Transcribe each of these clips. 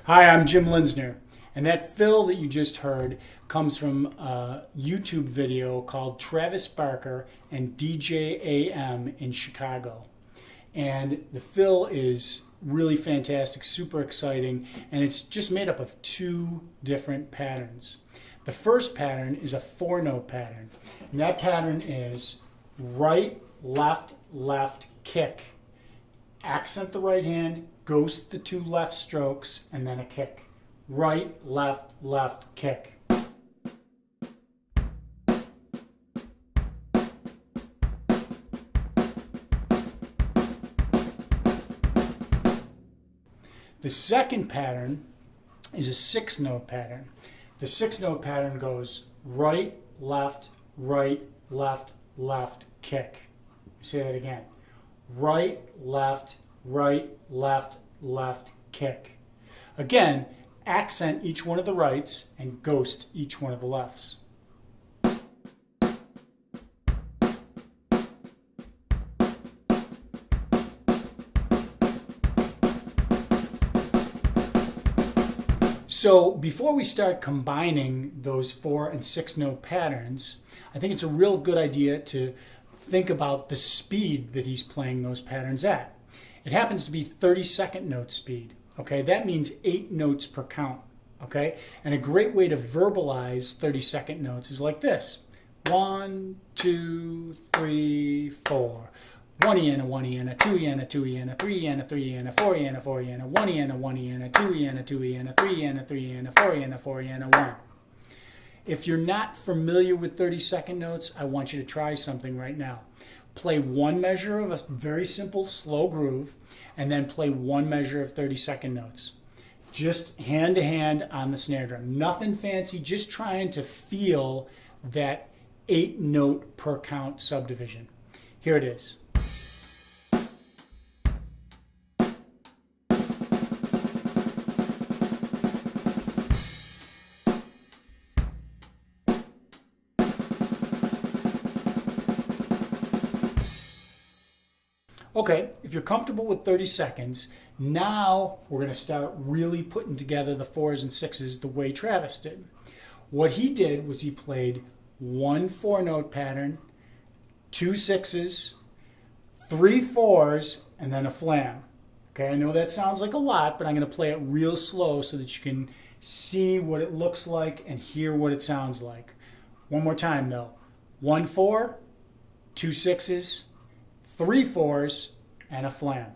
Hi, I'm Jim Linsner, and that fill that you just heard comes from a YouTube video called Travis Barker and DJ AM in Chicago. And the fill is really fantastic, super exciting, and it's just made up of two different patterns. The first pattern is a 4-note pattern, and that pattern is right, left, left, kick. Accent the right hand, ghost the two left strokes, and then a kick. Right, left, left, kick. The second pattern is a 6-note pattern. The 6-note pattern goes right, left, left, kick. Say that again. Right, left, left, kick. Again, accent each one of the rights and ghost each one of the lefts. So before we start combining those 4 and 6-note patterns, I think it's a real good idea to think about the speed that he's playing those patterns at. It happens to be 32nd note speed. Okay, that means 8 notes per count. Okay, and a great way to verbalize 32nd notes is like this: 1, 2, 3, 4. 1 yen, a 1 yen, a 2 yen, a 2 yen, a 3 yen, a 3 yen, a 4 yen, a 4 yen, a 1 yen, a 1 yen, a 2 yen, a 2 yen, a 3 yen, a 3 yen, a 4 yen, a 4 yen, a 1. If you're not familiar with 32nd notes, I want you to try something right now. Play one measure of a very simple slow groove, and then play one measure of 32nd notes. Just hand to hand on the snare drum. Nothing fancy, just trying to feel that 8-note per count subdivision. Here it is. Okay, if you're comfortable with 30 seconds, now we're going to start really putting together the 4s and 6s the way Travis did. What he did was he played one 4-note pattern, 2 6s, 3 4s, and then a flam. Okay, I know that sounds like a lot, but I'm going to play it real slow so that you can see what it looks like and hear what it sounds like. One more time though. 1 4, 2 6s, 3 4s, and a flam.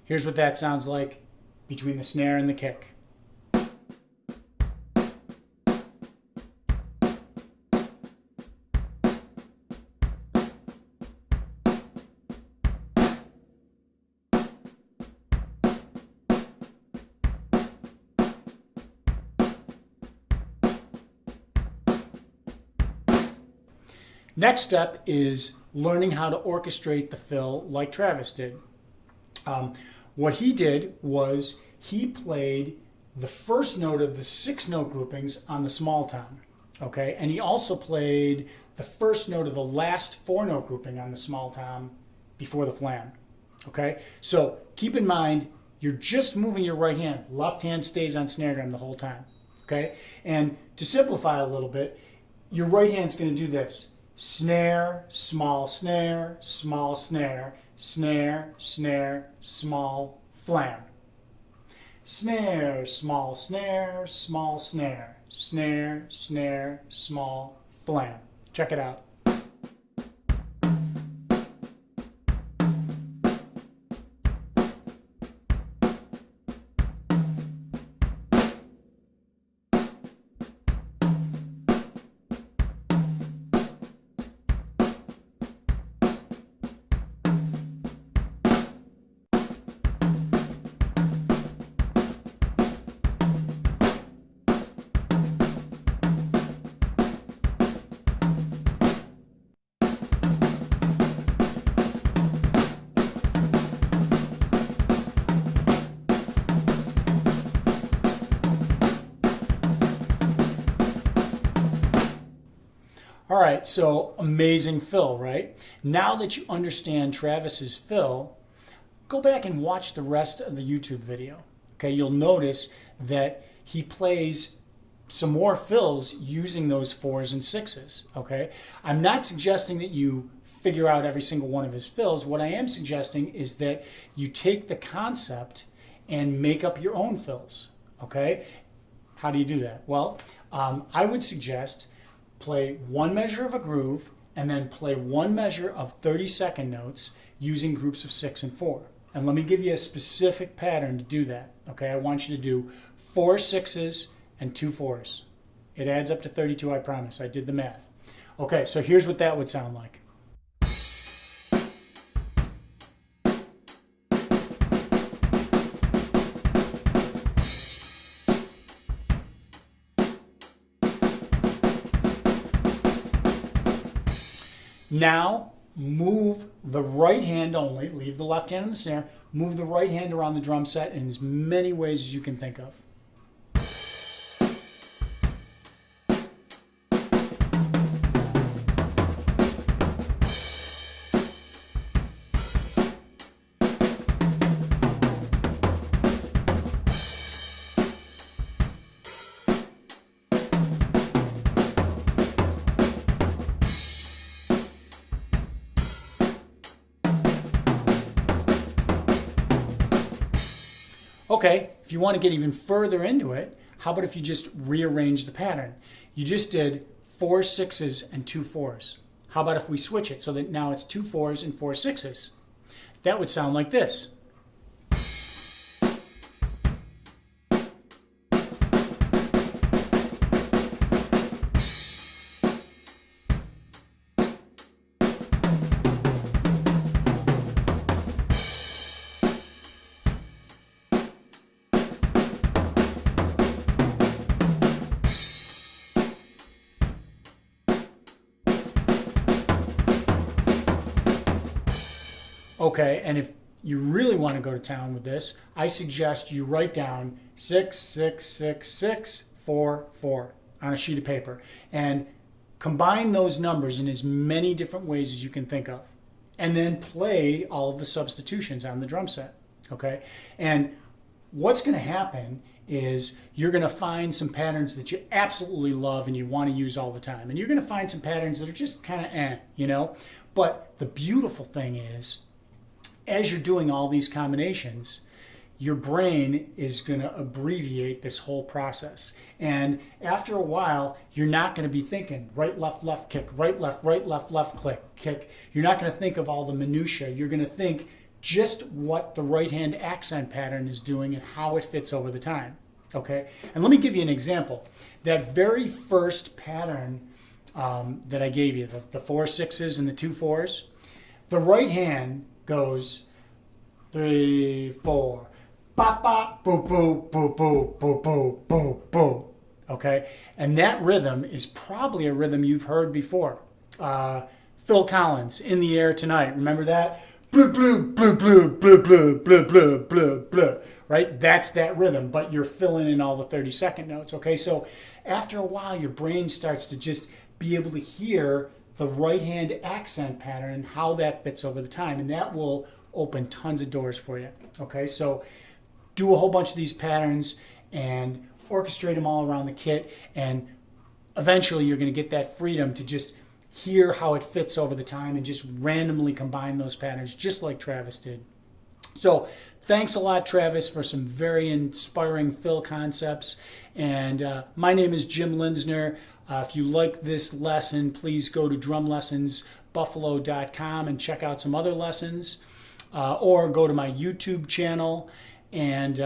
Here's what that sounds like between the snare and the kick. Next step is learning how to orchestrate the fill like Travis did. What he did was he played the first note of the 6-note groupings on the small tom, okay? And he also played the first note of the last 4-note grouping on the small tom before the flam, okay? So keep in mind, you're just moving your right hand. Left hand stays on snare drum the whole time, okay? And to simplify a little bit, your right hand's going to do this: snare, small snare, small snare, snare, snare, small flam. Snare, small snare, small snare, snare, snare, small flam. Check it out. All right, so amazing fill, right? Now that you understand Travis's fill, go back and watch the rest of the YouTube video. Okay, you'll notice that he plays some more fills using those 4s and 6s, okay? I'm not suggesting that you figure out every single one of his fills. What I am suggesting is that you take the concept and make up your own fills, okay? How do you do that? Well, I would suggest play one measure of a groove and then play one measure of 30-second notes using groups of 6 and 4. And let me give you a specific pattern to do that, okay? I want you to do 4 6s and 2 4s. It adds up to 32, I promise. I did the math. Okay, so here's what that would sound like. Now, move the right hand only, leave the left hand in the snare, move the right hand around the drum set in as many ways as you can think of. Okay, if you want to get even further into it, how about if you just rearrange the pattern? You just did 4 6s and 2 4s. How about if we switch it so that now it's 2 4s and 4 6s? That would sound like this. Okay, and if you really want to go to town with this, I suggest you write down 6 6 6 6 4 4 on a sheet of paper and combine those numbers in as many different ways as you can think of. And then play all of the substitutions on the drum set, okay? And what's going to happen is you're going to find some patterns that you absolutely love and you want to use all the time. And you're going to find some patterns that are just kind of you know? But the beautiful thing is, as you're doing all these combinations, your brain is going to abbreviate this whole process. And after a while, you're not going to be thinking right, left, kick, right, left, click, kick. You're not going to think of all the minutia. You're going to think just what the right hand accent pattern is doing and how it fits over the time. Okay? And let me give you an example. That very first pattern that I gave you, the 4 6s and the 2 4s, the right hand goes 3 4 bop bop boo boo boo boo boo boo boo boo. Okay, and that rhythm is probably a rhythm you've heard before. Phil Collins, "In the Air Tonight." Remember that? Blue blue blue blue blue blue blue blue blue blue. Right, that's that rhythm, but you're filling in all the 30-second notes. Okay, so after a while, your brain starts to just be able to hear the right hand accent pattern and how that fits over the time, and that will open tons of doors for you. Okay, so do a whole bunch of these patterns and orchestrate them all around the kit, and eventually you're going to get that freedom to just hear how it fits over the time and just randomly combine those patterns just like Travis did. So thanks a lot, Travis, for some very inspiring fill concepts. And my name is Jim Linsner. If you like this lesson, please go to drumlessonsbuffalo.com and check out some other lessons, or go to my YouTube channel and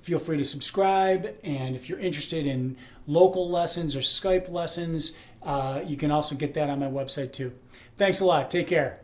feel free to subscribe. And if you're interested in local lessons or Skype lessons, you can also get that on my website too. Thanks a lot. Take care.